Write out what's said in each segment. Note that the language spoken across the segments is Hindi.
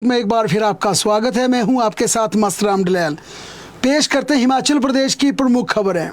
में एक बार फिर आपका स्वागत है। मैं हूं आपके साथ मस्त राम डलैल। पेश करते हैं हिमाचल प्रदेश की प्रमुख खबरें।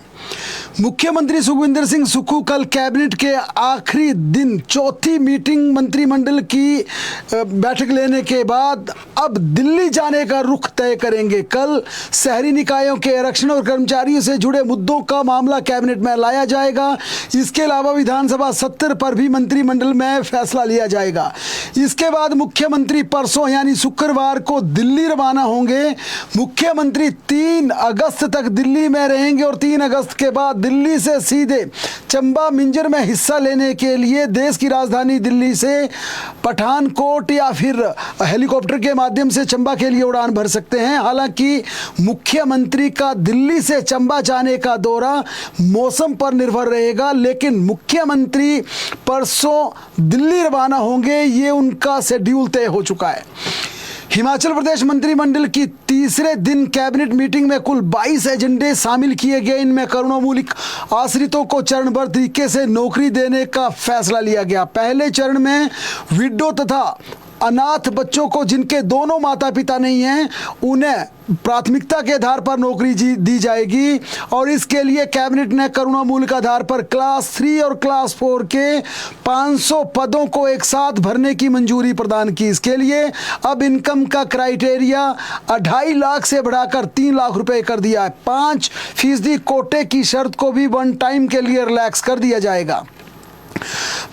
मुख्यमंत्री सुखविंदर सिंह सुक्खू कल कैबिनेट के आखिरी दिन चौथी मीटिंग मंत्रिमंडल की बैठक लेने के बाद अब दिल्ली जाने का रुख तय करेंगे। कल शहरी निकायों के आरक्षण और कर्मचारियों से जुड़े मुद्दों का मामला कैबिनेट में लाया जाएगा। इसके अलावा विधानसभा सत्र पर भी मंत्रिमंडल में फैसला लिया जाएगा। इसके बाद मुख्यमंत्री परसों यानी शुक्रवार को दिल्ली रवाना होंगे। मुख्यमंत्री 3 अगस्त तक दिल्ली में रहेंगे और 3 अगस्त के बाद दिल्ली से सीधे चंबा मिंजर में हिस्सा लेने के लिए देश की राजधानी दिल्ली से पठानकोट या फिर हेलीकॉप्टर के माध्यम से चंबा के लिए उड़ान भर सकते हैं। हालांकि मुख्यमंत्री का दिल्ली से चंबा जाने का दौरा मौसम पर निर्भर रहेगा, लेकिन मुख्यमंत्री परसों दिल्ली रवाना होंगे, ये उनका शेड्यूल तय हो चुका है। हिमाचल प्रदेश मंत्रिमंडल की तीसरे दिन कैबिनेट मीटिंग में कुल 22 एजेंडे शामिल किए गए। इनमें करोड़ों मूलिक आश्रितों को चरणबद्ध तरीके से नौकरी देने का फैसला लिया गया। पहले चरण में विडो तथा अनाथ बच्चों को जिनके दोनों माता पिता नहीं हैं उन्हें प्राथमिकता के आधार पर नौकरी दी जाएगी और इसके लिए कैबिनेट ने करुणा मूल्य के आधार पर क्लास 3 और क्लास 4 के 500 पदों को एक साथ भरने की मंजूरी प्रदान की। इसके लिए अब इनकम का क्राइटेरिया 2.5 लाख से बढ़ाकर 3 लाख रुपए कर दिया है। 5% कोटे की शर्त को भी वन टाइम के लिए रिलैक्स कर दिया जाएगा।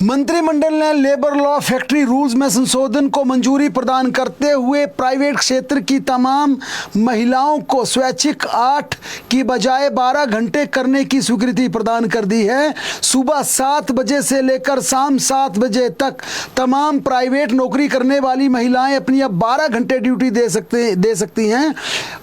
मंत्रिमंडल ने लेबर लॉ फैक्ट्री रूल्स में संशोधन को मंजूरी प्रदान करते हुए प्राइवेट क्षेत्र की तमाम महिलाओं को स्वैच्छिक 8 की बजाय 12 घंटे करने की स्वीकृति प्रदान कर दी है। सुबह 7 बजे से लेकर शाम 7 बजे तक तमाम प्राइवेट नौकरी करने वाली महिलाएं अपनी अब 12 घंटे ड्यूटी दे सकती हैं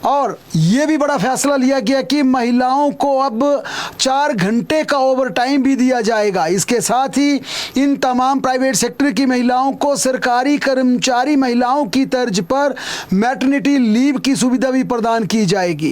और ये भी बड़ा फैसला लिया गया कि महिलाओं को अब 4 घंटे का ओवर टाइम भी दिया जाएगा। इसके साथ ही इन तमाम प्राइवेट सेक्टर की महिलाओं को सरकारी कर्मचारी महिलाओं की तर्ज पर मैटरनिटी लीव की सुविधा भी प्रदान की जाएगी।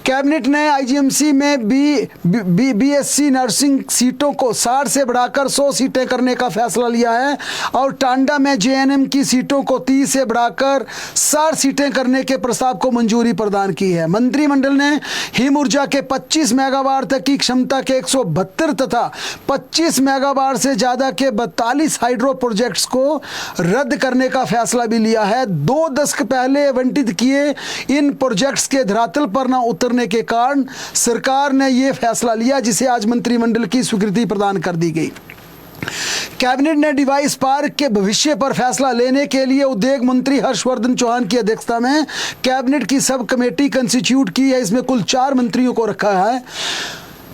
कैबिनेट ने आईजीएमसी में बीएससी नर्सिंग सीटों को 60 से बढ़ाकर 100 सीटें करने का फैसला लिया है और टांडा में जेएनएम की सीटों को 30 से बढ़ाकर 60 सीटें करने के प्रस्ताव को मंजूरी प्रदान की है। मंत्रिमंडल ने हिम ऊर्जा के 25 मेगावाट तक की क्षमता के 172 तथा 25 मेगावाट से ज्यादा के 42 हाइड्रो प्रोजेक्ट्स को रद्द करने का फैसला भी लिया है। 2 दशक पहले आवंटित किए इन प्रोजेक्ट्स के धरातल पर न उतरने के कारण सरकार ने यह फैसला लिया, जिसे आज मंत्रिमंडल की स्वीकृति प्रदान कर दी गई। कैबिनेट ने डिवाइस पार्क के भविष्य पर फैसला लेने के लिए उद्योग मंत्री हर्षवर्धन चौहान की अध्यक्षता में कैबिनेट की सब कमेटी कंस्टिट्यूट की है। इसमें कुल 4 मंत्रियों को रखा है।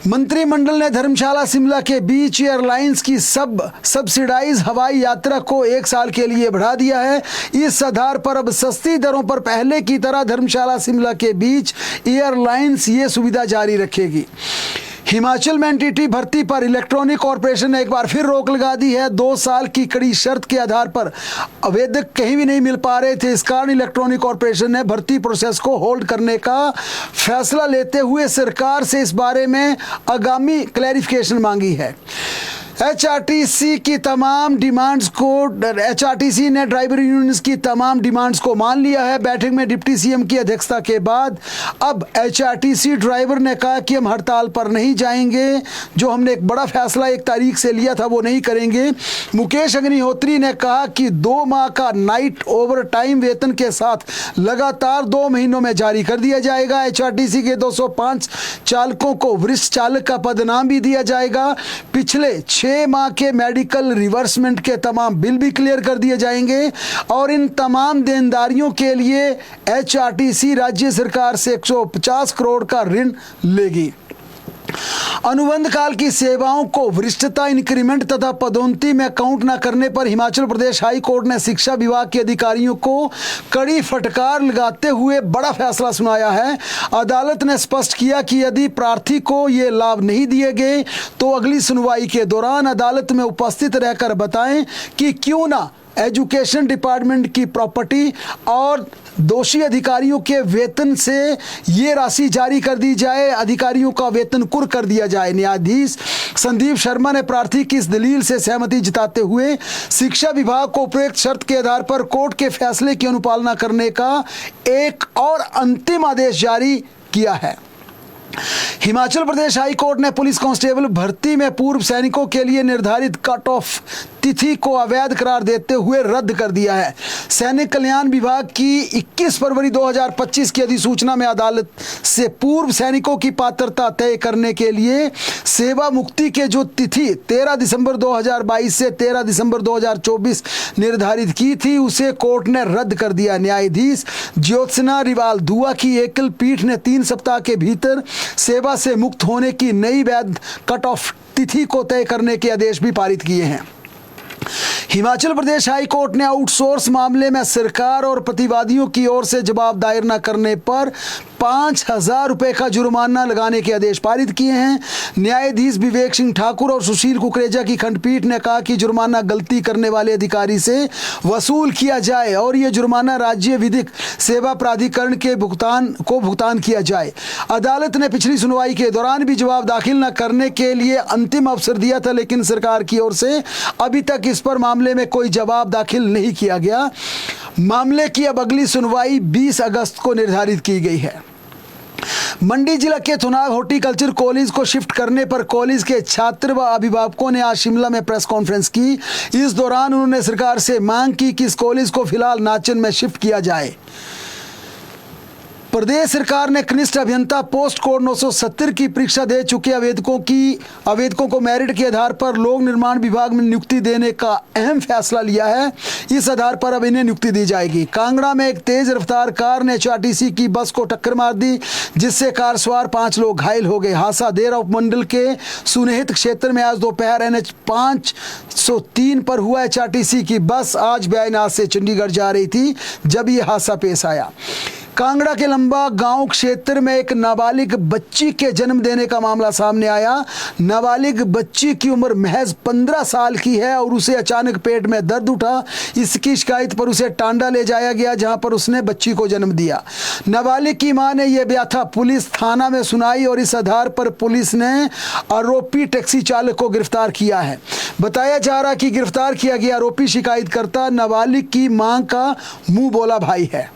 मंत्रिमंडल ने धर्मशाला शिमला के बीच एयरलाइंस की सब्सिडाइज हवाई यात्रा को 1 साल के लिए बढ़ा दिया है। इस आधार पर अब सस्ती दरों पर पहले की तरह धर्मशाला शिमला के बीच एयरलाइंस ये सुविधा जारी रखेगी। हिमाचल में एनटीटी भर्ती पर इलेक्ट्रॉनिक कॉरपोरेशन ने एक बार फिर रोक लगा दी है। 2 साल की कड़ी शर्त के आधार पर आवेदक कहीं भी नहीं मिल पा रहे थे। इस कारण इलेक्ट्रॉनिक कॉरपोरेशन ने भर्ती प्रोसेस को होल्ड करने का फैसला लेते हुए सरकार से इस बारे में आगामी क्लैरिफिकेशन मांगी है। एचआरटीसी की तमाम डिमांड्स को एचआरटीसी ने ड्राइवर यूनियंस की तमाम डिमांड्स को मान लिया है। बैठक में डिप्टी सीएम की अध्यक्षता के बाद अब एचआरटीसी ड्राइवर ने कहा कि हम हड़ताल पर नहीं जाएंगे। जो हमने एक बड़ा फैसला 1 तारीख से लिया था वो नहीं करेंगे। मुकेश अग्निहोत्री ने कहा कि 2 माह का नाइट ओवर टाइम वेतन के साथ लगातार 2 महीनों में जारी कर दिया जाएगा। एचआरटीसी के 205 चालकों को वरिष्ठ चालक का पदनाम भी दिया जाएगा। पिछले 6 माह के मेडिकल रिवर्समेंट के तमाम बिल भी क्लियर कर दिए जाएंगे और इन तमाम देनदारियों के लिए एचआरटीसी राज्य सरकार से 150 करोड़ का ऋण लेगी। अनुबंध काल की सेवाओं को वरिष्ठता इंक्रीमेंट तथा पदोन्नति में काउंट न करने पर हिमाचल प्रदेश हाई कोर्ट ने शिक्षा विभाग के अधिकारियों को कड़ी फटकार लगाते हुए बड़ा फैसला सुनाया है। अदालत ने स्पष्ट किया कि यदि प्रार्थी को ये लाभ नहीं दिए गए तो अगली सुनवाई के दौरान अदालत में उपस्थित रहकर बताएं कि क्यों ना एजुकेशन डिपार्टमेंट की प्रॉपर्टी और दोषी अधिकारियों के वेतन से ये राशि जारी कर दी जाए, अधिकारियों का वेतन कुर कर दिया जाए। न्यायाधीश संदीप शर्मा ने प्रार्थी की इस दलील से सहमति जताते हुए शिक्षा विभाग को उपयुक्त शर्त के आधार पर कोर्ट के फैसले की अनुपालना करने का एक और अंतिम आदेश जारी किया है। हिमाचल प्रदेश हाई कोर्ट ने पुलिस कांस्टेबल भर्ती में पूर्व सैनिकों के लिए निर्धारित कट ऑफ तिथि को अवैध करार देते हुए रद्द कर दिया है। सैनिक कल्याण विभाग की 21 फरवरी 2025 की अधिसूचना में अदालत से पूर्व सैनिकों की पात्रता तय करने के लिए सेवा मुक्ति के जो तिथि 13 दिसंबर 2022 से 13 दिसंबर 2024 निर्धारित की थी, उसे कोर्ट ने रद्द कर दिया। न्यायाधीश ज्योत्सना रिवाल दुआ की एकल पीठ ने 3 सप्ताह के भीतर सेवा से मुक्त होने की नई वैध कट ऑफ तिथि को तय करने के आदेश भी पारित किए हैं। हिमाचल प्रदेश हाई कोर्ट ने आउटसोर्स मामले में सरकार और प्रतिवादियों की ओर से जवाब दायर न करने पर 5,000 रुपये का जुर्माना लगाने के आदेश पारित किए हैं। न्यायाधीश विवेक सिंह ठाकुर और सुशील कुकरेजा की खंडपीठ ने कहा कि जुर्माना गलती करने वाले अधिकारी से वसूल किया जाए और ये जुर्माना राज्य विधिक सेवा प्राधिकरण के भुगतान किया जाए। अदालत ने पिछली सुनवाई के दौरान भी जवाब दाखिल न करने के लिए अंतिम अवसर दिया था, लेकिन सरकार की ओर से अभी तक इस पर मामले में कोई जवाब दाखिल नहीं किया गया। मामले की अब अगली सुनवाई 20 अगस्त को निर्धारित की गई है। मंडी जिला के थुनाग हॉर्टिकल्चर कॉलेज को शिफ्ट करने पर कॉलेज के छात्र व अभिभावकों ने आज शिमला में प्रेस कॉन्फ्रेंस की। इस दौरान उन्होंने सरकार से मांग की कि इस कॉलेज को फिलहाल नाचन में शिफ्ट किया जाए। प्रदेश सरकार ने कनिष्ठ अभियंता पोस्ट कोड 970 की परीक्षा दे चुके आवेदकों को मेरिट के आधार पर लोक निर्माण विभाग में नियुक्ति देने का अहम फैसला लिया है। इस आधार पर अब इन्हें नियुक्ति दी जाएगी। कांगड़ा में एक तेज रफ्तार कार ने HRTC की बस को टक्कर मार दी, जिससे कार सवार 5 लोग घायल हो गए। हादसा देरा उपमंडल के सुनिहित क्षेत्र में आज दोपहर NH 503 पर हुआ। HRTC की बस आज बैजनाथ से चंडीगढ़ जा रही थी जब यह हादसा पेश आया। कांगड़ा के लंबा गांव क्षेत्र में एक नाबालिग बच्ची के जन्म देने का मामला सामने आया। नाबालिग बच्ची की उम्र महज 15 साल की है और उसे अचानक पेट में दर्द उठा। इसकी शिकायत पर उसे टांडा ले जाया गया, जहां पर उसने बच्ची को जन्म दिया। नाबालिग की मां ने यह ब्याथा पुलिस थाना में सुनाई और इस आधार पर पुलिस ने आरोपी टैक्सी चालक को गिरफ्तार किया है। बताया जा रहा कि गिरफ्तार किया गया आरोपी शिकायतकर्ता नाबालिग की मां का मुंह बोला भाई है।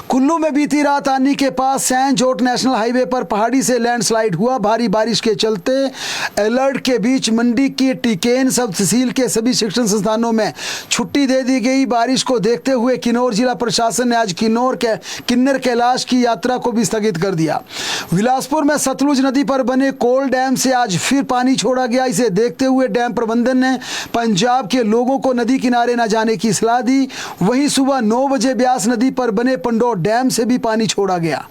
कुल्लू में बीती रात आनी के पास सैन जोट नेशनल हाईवे पर पहाड़ी से लैंडस्लाइड हुआ। भारी बारिश के चलते अलर्ट के बीच मंडी की टिकेन सब तहसील के सभी शिक्षण संस्थानों में छुट्टी दे दी गई। बारिश को देखते हुए किन्नौर जिला प्रशासन ने आज किन्नर कैलाश की यात्रा को भी स्थगित कर दिया। बिलासपुर में सतलुज नदी पर बने कोल डैम से आज फिर पानी छोड़ा गया। इसे देखते हुए डैम प्रबंधन ने पंजाब के लोगों को नदी किनारे न जाने की सलाह दी। वहीं सुबह 9 बजे ब्यास नदी पर बने पंडोर डैम से भी पानी छोड़ा गया।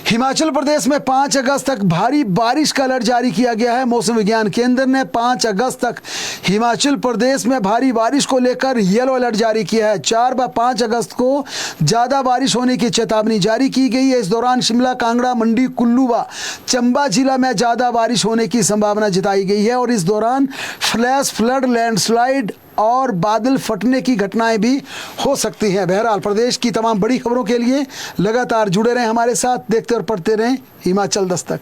हिमाचल प्रदेश में 5 अगस्त तक भारी बारिश का अलर्ट जारी किया गया है। मौसम विज्ञान केंद्र ने 5 अगस्त तक हिमाचल प्रदेश में भारी बारिश को लेकर येलो अलर्ट जारी किया है। 4 व 5 अगस्त को ज़्यादा बारिश होने की चेतावनी जारी की गई है। इस दौरान शिमला, कांगड़ा, मंडी, कुल्लू व चंबा जिला में ज़्यादा बारिश होने की संभावना जताई गई है और इस दौरान फ्लैश फ्लड, लैंडस्लाइड और बादल फटने की घटनाएं भी हो सकती हैं। बहरहाल प्रदेश की तमाम बड़ी खबरों के लिए लगातार जुड़े रहें हमारे साथ, देखते और पढ़ते रहें हिमाचल दस्तक।